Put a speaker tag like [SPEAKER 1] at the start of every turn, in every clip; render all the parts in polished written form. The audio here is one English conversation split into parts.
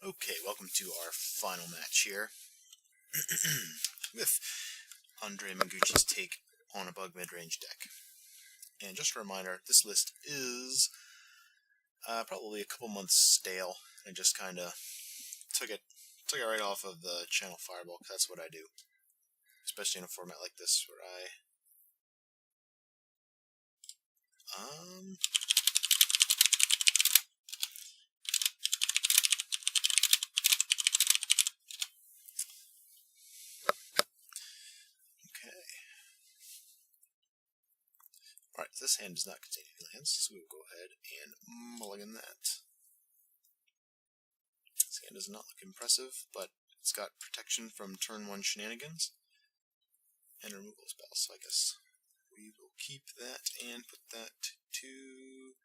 [SPEAKER 1] Okay, welcome to our final match here with Andre Mengucci's take on a bug midrange deck. And just a reminder, this list is probably a couple months stale. I just kind of took it right off of the channel Fireball, because that's what I do. Especially in a format like this where okay. Alright, this hand does not contain any lands, so we will go ahead and mulligan that. This hand does not look impressive, but it's got protection from turn 1 shenanigans and removal spells, so I guess we will keep that and put that to...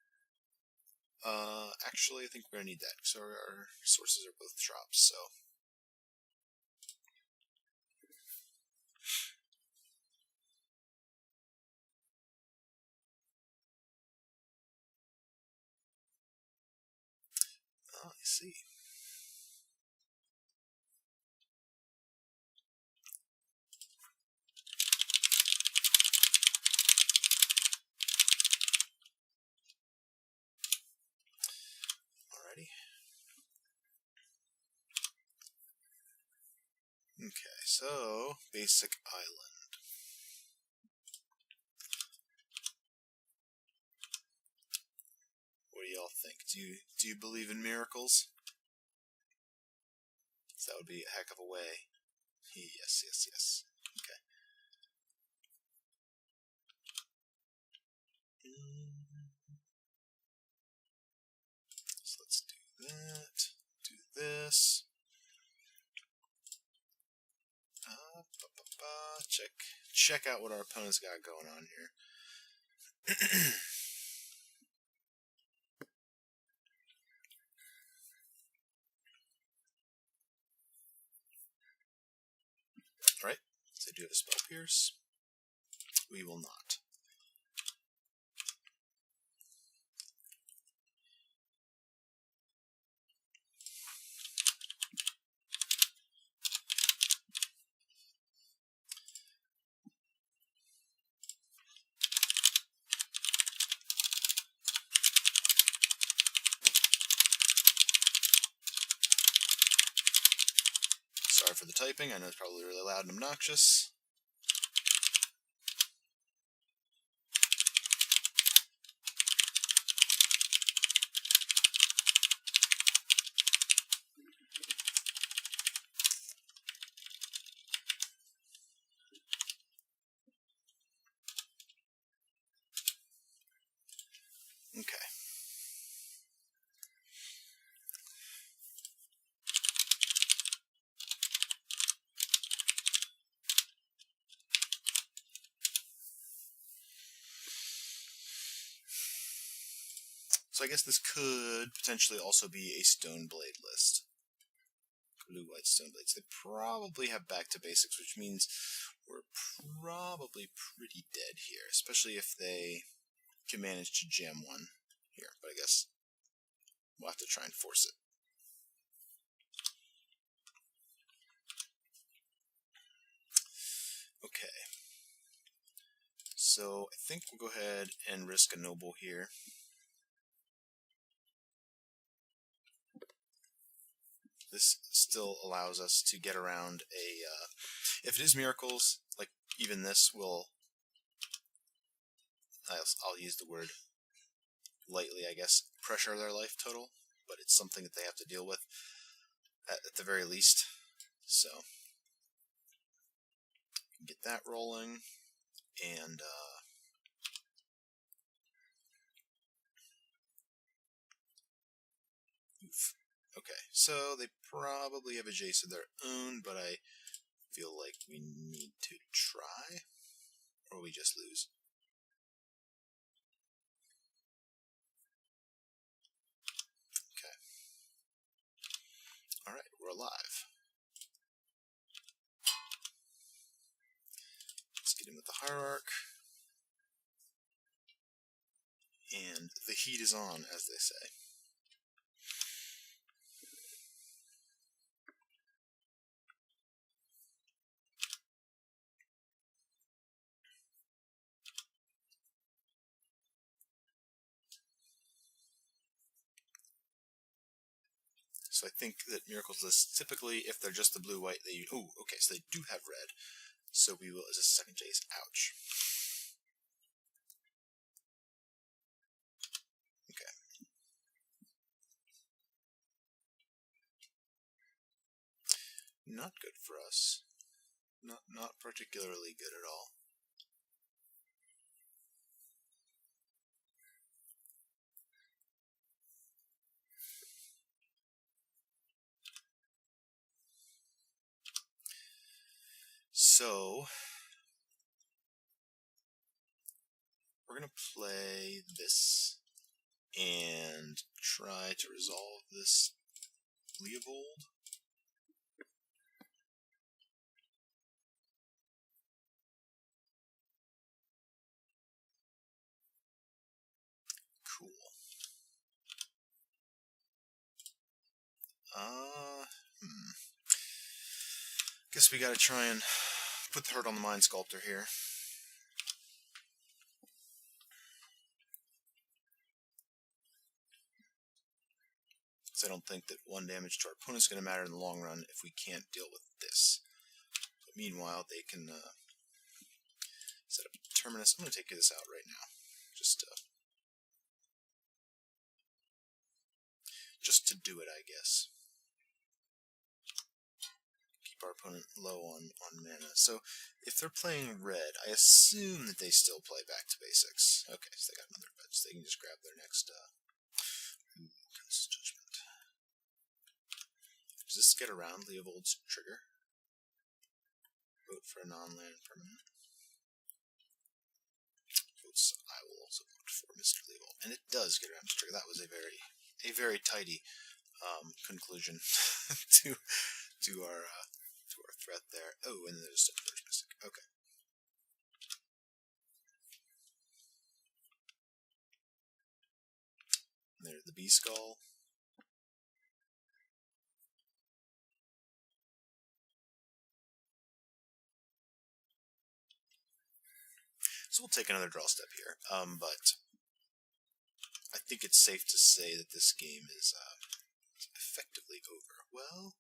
[SPEAKER 1] actually, I think we're going to need that, because our sources are both drops, so... Oh, I see. Alrighty. Okay, so, basic island. What do y'all think? Do you believe in miracles? So that would be a heck of a way. Yes, yes, yes. Okay. So let's do that. Do this. Check out what our opponent's got going on here. Alright, so do have a Spell Pierce. We will not. Sorry for the typing, I know it's probably really loud and obnoxious. Okay. So I guess this could potentially also be a Stoneblade list. Blue-white Stoneblades. They probably have back to basics, which means we're probably pretty dead here, especially if they can manage to jam one here. But I guess we'll have to try and force it. Okay. So I think we'll go ahead and risk a Noble here. This still allows us to get around a... if it is miracles, like even this will... I'll use the word lightly, I guess, pressure their life total, but it's something that they have to deal with at the very least. So, get that rolling, and oof. Okay, so they probably have a Jace of their own, but I feel like we need to try, or we just lose. Okay. Alright, we're alive. Let's get in with the Hierarch. And the heat is on, as they say. So I think that Miracles lists, typically, if they're just the blue-white, they... Oh, okay, so they do have red. So we will... Is this a second Jace? Ouch. Okay. Not good for us. Not particularly good at all. So, we're going to play this and try to resolve this Leovold. Cool. Guess we gotta try and put the hurt on the Mind Sculptor here. So I don't think that 1 damage to our opponent's gonna matter in the long run if we can't deal with this. But meanwhile, they can set up a Terminus. I'm gonna take this out right now. Just to do it, I guess. Keep our opponent low on mana. So, if they're playing red, I assume that they still play back to basics. Okay, so they got another red, so they can just grab their next, Judgment. Does this get around Leovold's trigger? Vote for a non-land permanent. Votes, I will also vote for Mr. Leovold. And it does get around the trigger. That was a very tidy conclusion to our threat there. Oh, and there's a First Mystic. Okay. And there's the Bee Skull. So we'll take another draw step here, but I think it's safe to say that this game is effectively over. Well,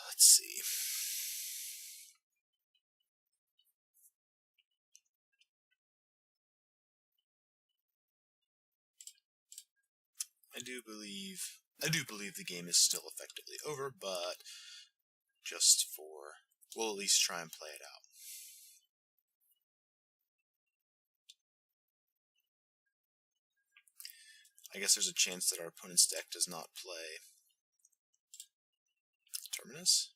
[SPEAKER 1] let's see. I do believe the game is still effectively over, but we'll at least try and play it out. I guess there's a chance that our opponent's deck does not play Terminus.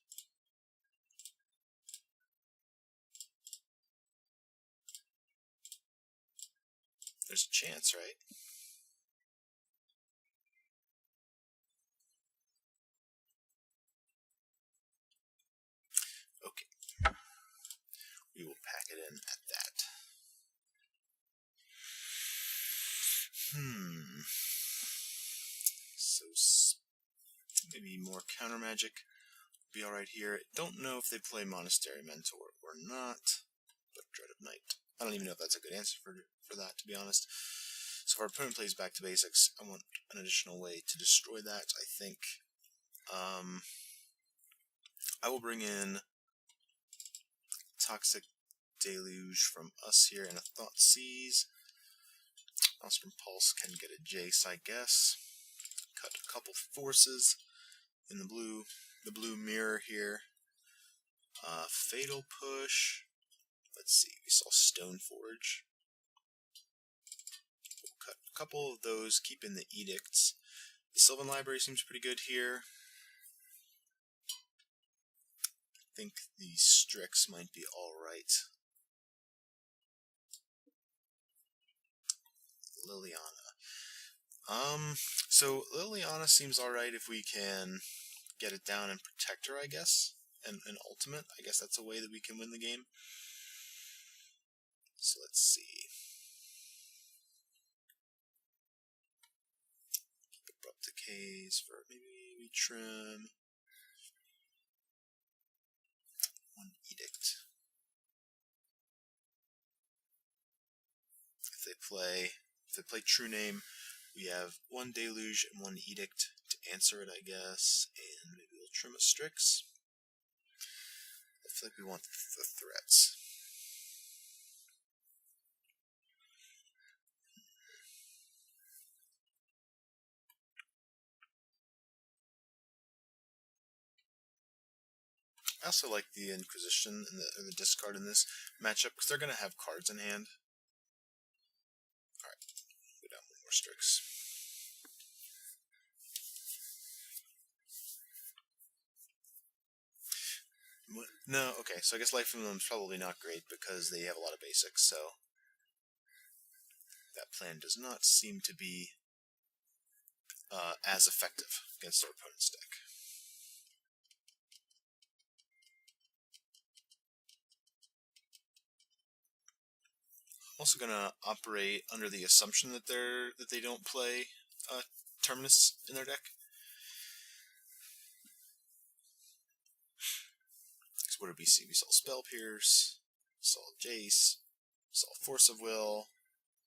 [SPEAKER 1] There's a chance, right? Okay. We will pack it in at that. So maybe more counter magic would be alright here. Don't know if they play Monastery Mentor or not, but Dread of Night. I don't even know if that's a good answer for that, to be honest. So if our opponent plays back to basics, I want an additional way to destroy that, I think. I will bring in Toxic Deluge from us here and a Thoughtseize. Maelstrom Pulse can get a Jace, I guess. Cut a couple forces in the blue mirror here. Fatal Push. Let's see, we saw Stoneforge. We'll cut a couple of those, keep in the Edicts. The Sylvan Library seems pretty good here. I think the Strix might be alright. Liliana. So Liliana seems alright if we can get it down and protect her, I guess. And ultimate, I guess that's a way that we can win the game. So let's see. Keep Abrupt Decays for maybe we trim. 1 Edict. If they play True Name, We have one Deluge and one Edict to answer it, I guess, and maybe we'll trim a Strix. I feel like we want the threats. I also like the Inquisition and the discard in this matchup because they're going to have cards in hand. Alright, go down one more Strix. No, okay, so I guess Life from them is probably not great because they have a lot of basics, so that plan does not seem to be as effective against our opponent's deck. Also gonna operate under the assumption that they don't play Terminus in their deck. So what did we see? We saw Spell Pierce, saw Jace, saw Force of Will,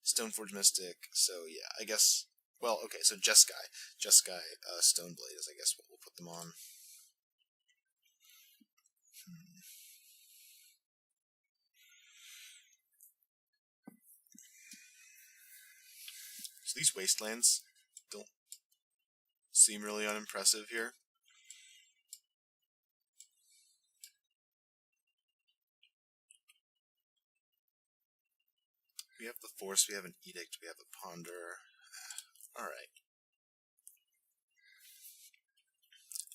[SPEAKER 1] Stoneforge Mystic. So yeah, I guess. Well, okay. So Jeskai, Stoneblade is I guess what we'll put them on. So these wastelands don't seem really unimpressive here. We have the Force, we have an Edict, we have the Ponder. Alright.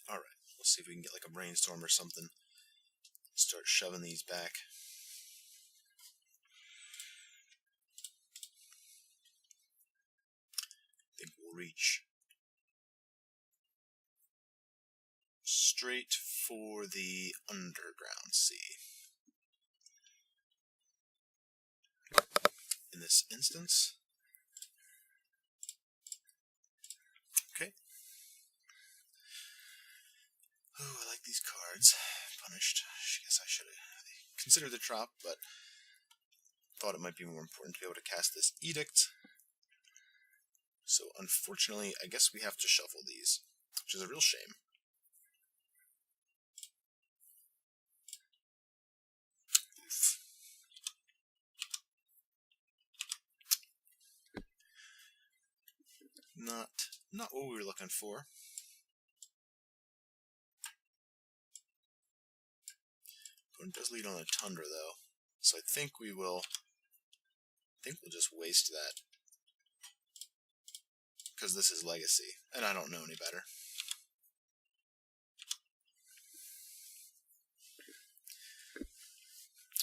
[SPEAKER 1] Alright, we'll see if we can get like a Brainstorm or something. Start shoving these back. I think we'll reach straight for the Underground Sea. In this instance. Okay. Oh, I like these cards. Punished. I guess I should have considered the drop, but thought it might be more important to be able to cast this Edict. So unfortunately, I guess we have to shuffle these, which is a real shame. Oof. Not what we were looking for. Opponent does lead on a Tundra though, so I think we'll just waste that. Because this is Legacy, and I don't know any better.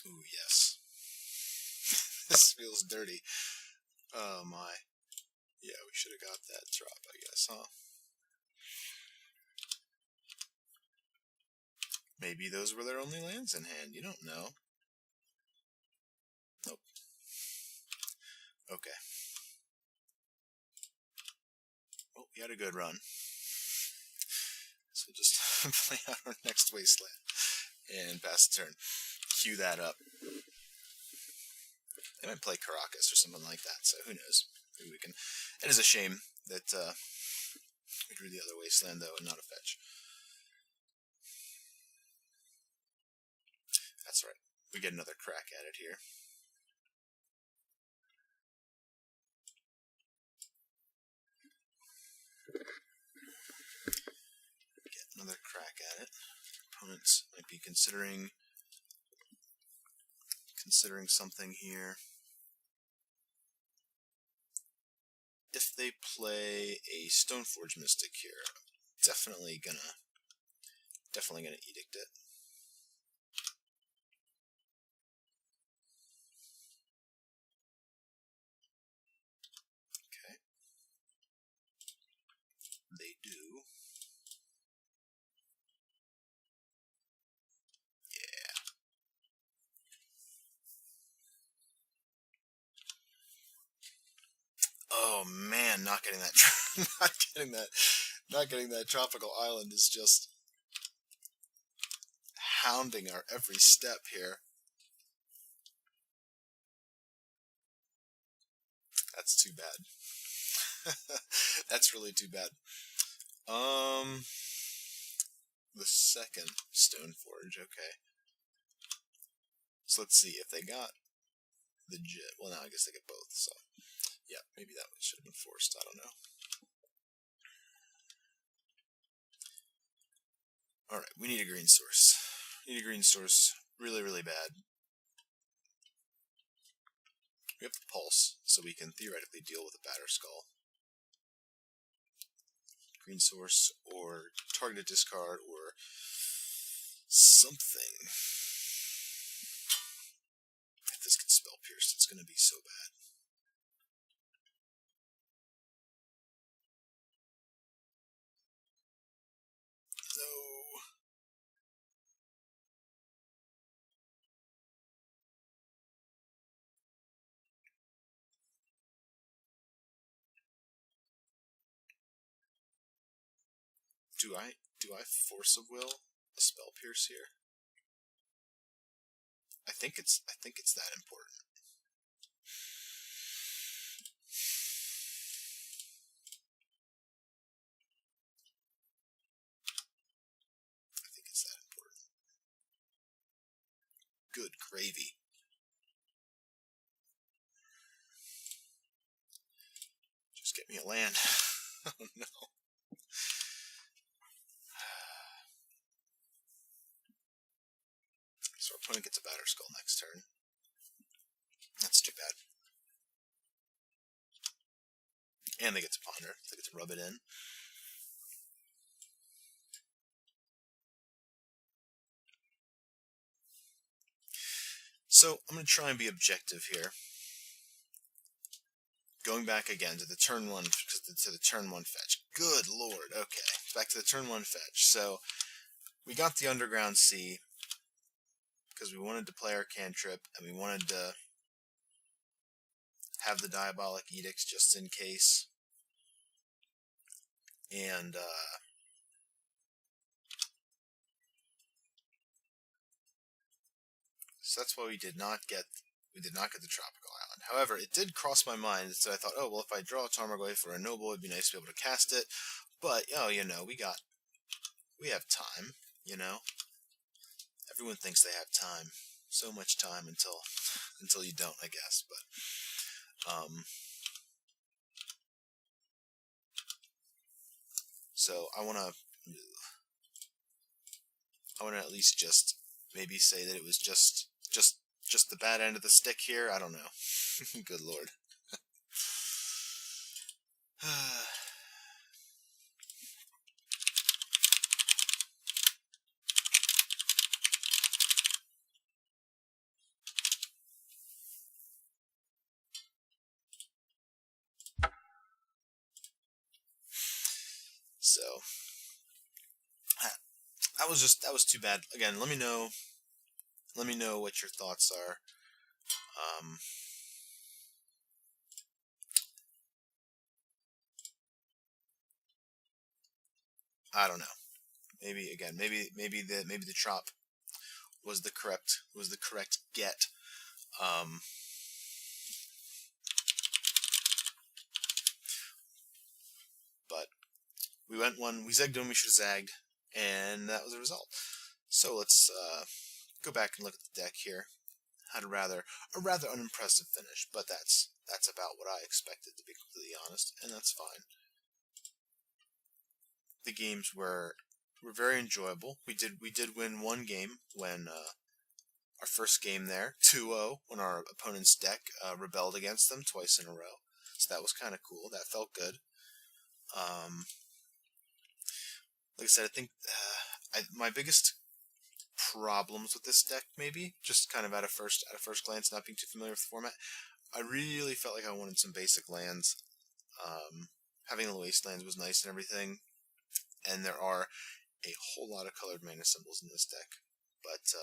[SPEAKER 1] Ooh, yes. This feels dirty. Oh my. Yeah, we should have got that drop, I guess, huh? Maybe those were their only lands in hand, you don't know. Nope. Okay. Well, we had a good run. So we'll just play out our next Wasteland and pass the turn. Cue that up. They might play Caracas or something like that, so who knows. Maybe we can. It is a shame that we drew the other Wasteland, though, and not a fetch. That's right. We get another crack at it here. Get another crack at it. Opponents might be considering something here. If they play a Stoneforge Mystic here, definitely gonna Edict it. Okay. They do. Yeah. Oh man, not getting that not getting that tropical island is just hounding our every step here. That's too bad. That's really too bad. The second Stoneforge, okay. So let's see if they got the Jitte. Well, now I guess they get both, so yeah, maybe that one should have been forced. I don't know. Alright, we need a green source. We need a green source really, really bad. We have the Pulse, so we can theoretically deal with a Batterskull. Green source, or targeted discard, or something. If this gets spell pierced, it's going to be so bad. No. Do I force of will a spell pierce here? I think it's that important. I think it's that important. Good gravy. Just get me a land. Oh no. So our opponent gets a Batterskull next turn. That's too bad. And they get to ponder. They get to rub it in. So I'm going to try and be objective here. Going back again to the turn one fetch. Good lord. Okay, back to the turn one fetch. So we got the Underground Sea because we wanted to play our cantrip and we wanted to have the Diabolic Edicts just in case. And so that's why we did not get the Tropical Island. However, it did cross my mind, so I thought, oh well, if I draw a Tarmogoyf or a Noble, it'd be nice to be able to cast it. But oh, you know, we have time. You know, everyone thinks they have time. So much time until you don't, I guess. But so I wanna at least just maybe say that it was just the bad end of the stick here. I don't know. Good lord. So that was too bad. Again, let me know what your thoughts are. I don't know. Maybe the trop was the correct get. But we zegged when we should have zagged, and that was the result. So let's go back and look at the deck here. Had a rather unimpressive finish, but that's about what I expected, to be completely honest, and that's fine. The games were very enjoyable. We did win one game when our first game there, 2-0, when our opponent's deck rebelled against them twice in a row. So that was kind of cool. That felt good. Like I said, I think my biggest problems with this deck, maybe, just kind of at a first glance, not being too familiar with the format, I really felt like I wanted some basic lands. Having the wastelands was nice and everything, and there are a whole lot of colored mana symbols in this deck, but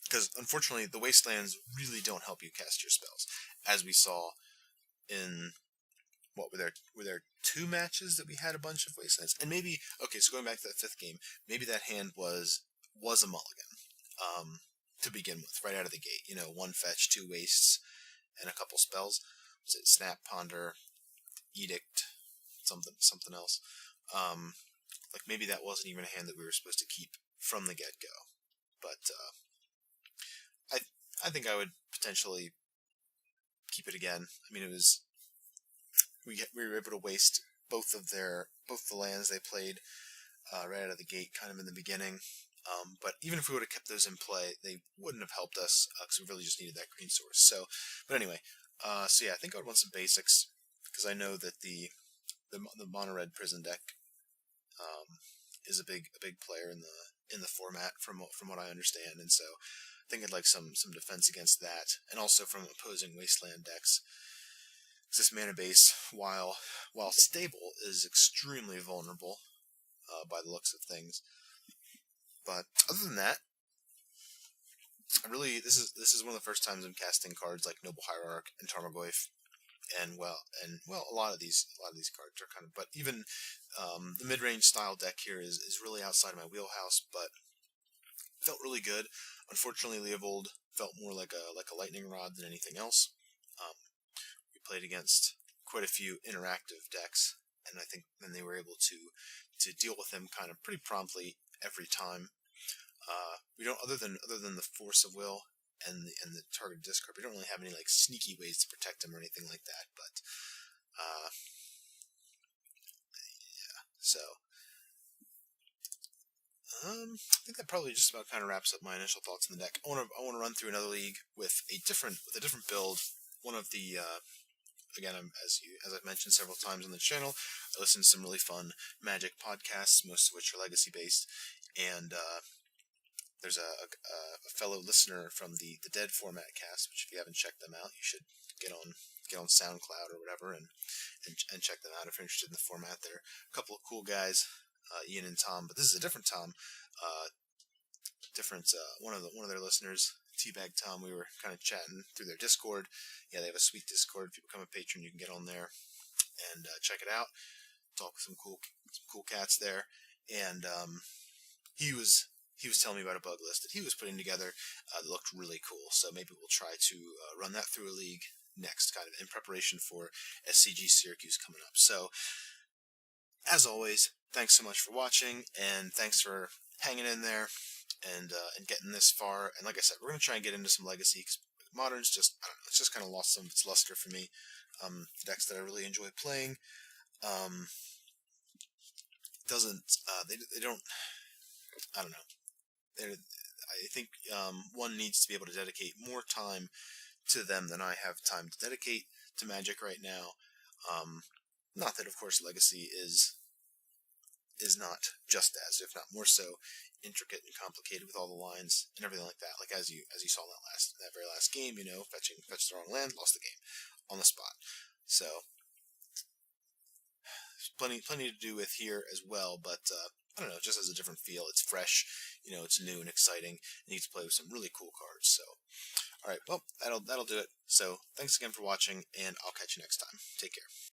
[SPEAKER 1] because unfortunately the wastelands really don't help you cast your spells, as we saw in what were there 2 matches that we had a bunch of wastelands, and maybe okay. So going back to that 5th game, maybe that hand was a mulligan to begin with, right out of the gate. You know, 1 fetch, 2 wastes, and a couple spells. Was it Snap, Ponder, Edict, something else. Like maybe that wasn't even a hand that we were supposed to keep from the get-go. But I think I would potentially keep it again. I mean, it was we were able to waste both the lands they played right out of the gate, kind of in the beginning. But even if we would have kept those in play, they wouldn't have helped us because we really just needed that green source. So, but anyway, so yeah, I think I would want some basics because I know that the mono red prison deck is a big player in the format from what I understand, and so I think I'd like some defense against that, and also from opposing wasteland decks. This mana base, while stable, is extremely vulnerable by the looks of things. But other than that, this is one of the first times I'm casting cards like Noble Hierarch and Tarmogoyf, and a lot of these cards are kind of. But even the mid-range style deck here is really outside of my wheelhouse, but felt really good. Unfortunately, Leovold felt more like a lightning rod than anything else. We played against quite a few interactive decks, and I think then they were able to deal with him kind of pretty promptly every time. We don't, other than the force of will and the target discard, we don't really have any like sneaky ways to protect him or anything like that. But yeah, so I think that probably just about kind of wraps up my initial thoughts on the deck. I want to run through another league with a different build. One of the again, as I've mentioned several times on the channel, I listen to some really fun Magic podcasts, most of which are legacy based, and there's a fellow listener from the Dead Format cast, which if you haven't checked them out, you should get on SoundCloud or whatever and check them out if you're interested in the format. They're a couple of cool guys, Ian and Tom, but this is a different Tom, one of their listeners, Teabag Tom. We were kind of chatting through their Discord. Yeah, they have a sweet Discord. If you become a patron, you can get on there and check it out. Talk with some cool cats there, and he was telling me about a bug list that he was putting together that looked really cool. So maybe we'll try to run that through a league next, kind of in preparation for SCG Syracuse coming up. So, as always, thanks so much for watching, and thanks for hanging in there and getting this far. And like I said, we're going to try and get into some legacy, because Modern's just, I don't know, it's just kind of lost some of its luster for me. Decks that I really enjoy playing they don't, I don't know. I think one needs to be able to dedicate more time to them than I have time to dedicate to Magic right now. Not that, of course, Legacy is not just as, if not more so, intricate and complicated with all the lines and everything like that. Like as you saw in that very last game, fetched the wrong land, lost the game on the spot. So plenty to do with here as well, but I don't know, just has a different feel. It's fresh, it's new and exciting, and you get to play with some really cool cards. So, all right, well, that'll do it. So, thanks again for watching, and I'll catch you next time. Take care.